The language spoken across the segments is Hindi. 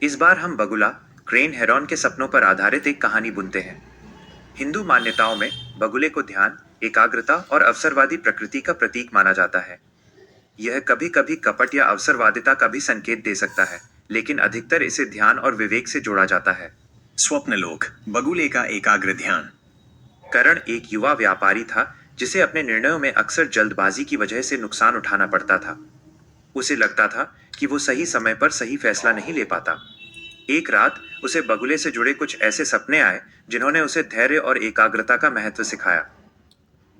इस बार हम बगुला क्रेन हेरॉन के सपनों पर आधारित एक कहानी बुनते हैं। हिंदू मान्यताओं में बगुले को ध्यान, एकाग्रता और अवसरवादी प्रकृति का प्रतीक माना जाता है। यह कभी कभी कपट या अवसरवादिता का भी संकेत दे सकता है, लेकिन अधिकतर इसे ध्यान और विवेक से जोड़ा जाता है। स्वप्नलोक, बगुले का एकाग्र ध्यान। करण एक युवा व्यापारी था जिसे अपने निर्णयों में अक्सर जल्दबाजी की वजह से नुकसान उठाना पड़ता था। उसे लगता था कि वो सही समय पर सही फैसला नहीं ले पाता। एक रात उसे बगुले से जुड़े कुछ ऐसे सपने आए जिन्होंने उसे धैर्य और एकाग्रता का महत्व सिखाया।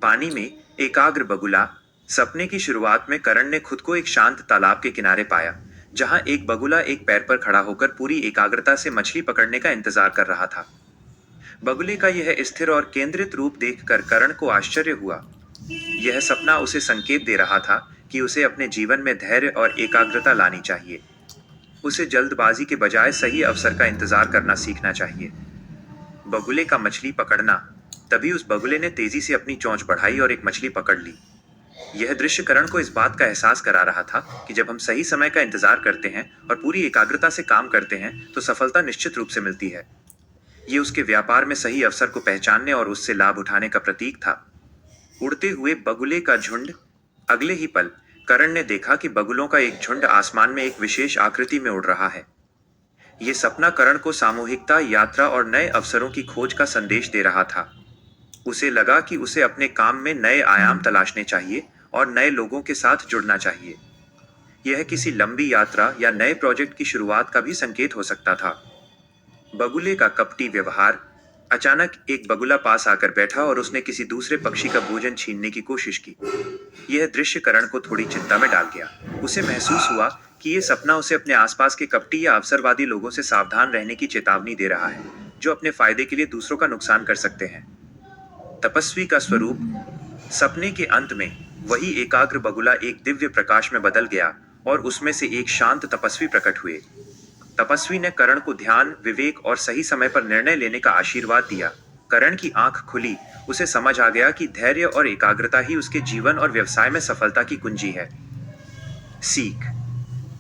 पानी में एकाग्र बगुला। सपने की शुरुआत में करण ने खुद को एक शांत तालाब के किनारे पाया, जहां एक बगुला एक पैर पर खड़ा होकर पूरी एकाग्रता से मछली पकड़ने का इंतजार कर रहा था। बगुले का यह स्थिर और केंद्रित रूप देखकर करण को आश्चर्य हुआ। यह सपना उसे संकेत दे रहा था कि उसे अपने जीवन में धैर्य और एकाग्रता लानी चाहिए। उसे जल्दबाजी के बजाय सही अवसर का इंतजार करना सीखना चाहिए। बगुले का मछली पकड़ना। तभी उस बगुले ने तेजी से अपनी चोंच बढ़ाई और एक मछली पकड़ ली। यह दृश्य करण को इस बात का एहसास करा रहा था कि जब हम सही समय का इंतजार करते हैं और पूरी एकाग्रता से काम करते हैं तो सफलता निश्चित रूप से मिलती है। ये उसके व्यापार में सही अवसर को पहचानने और उससे लाभ उठाने का प्रतीक था। उड़ते हुए बगुले का झुंड। अगले ही पल करण ने देखा कि बगुलों का एक झुंड आसमान में एक विशेष आकृति में उड़ रहा है। ये सपना करण को सामूहिकता, यात्रा और नए अवसरों की खोज का संदेश दे रहा था। उसे लगा कि उसे अपने काम में नए आयाम तलाशने चाहिए और नए लोगों के साथ जुड़ना चाहिए। यह किसी लंबी यात्रा या नए प्रोजेक्ट की शुरुआत का भी संकेत हो सकता था। बगुले का कपटी व्यवहार। अचानक एक बगुला पास आकर बैठा और उसने किसी दूसरे पक्षी का भोजन छीनने की कोशिश की। यह दृश्य करण को थोड़ी चिंता में डाल गया। उसे महसूस हुआ कि यह सपना उसे अपने आसपास के कपटी या अवसरवादी लोगों से सावधान रहने की चेतावनी दे रहा है, जो अपने फायदे के लिए दूसरों का नुकसान कर सकते हैं। तपस्वी का स्वरूप। सपने के अंत में वही एकाग्र बगुला एक दिव्य प्रकाश में बदल गया और उसमें से एक शांत तपस्वी प्रकट हुए। तपस्वी ने करण को ध्यान, विवेक और सही समय पर निर्णय लेने का आशीर्वाद दिया। करण की आंख खुली। उसे समझ आ गया कि धैर्य और एकाग्रता ही उसके जीवन और व्यवसाय में सफलता की कुंजी है। सीख।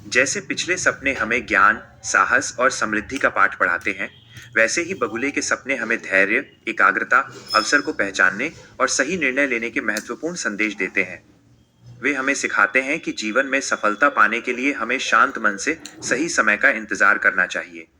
जैसे पिछले सपने हमें ज्ञान, साहस और समृद्धि का पाठ पढ़ाते हैं, वैसे ही बगुले के सपने हमें धैर्य, एकाग्रता, अवसर को पहचानने और सही निर्णय लेने के महत्वपूर्ण संदेश देते हैं। वे हमें सिखाते हैं कि जीवन में सफलता पाने के लिए हमें शांत मन से सही समय का इंतजार करना चाहिए।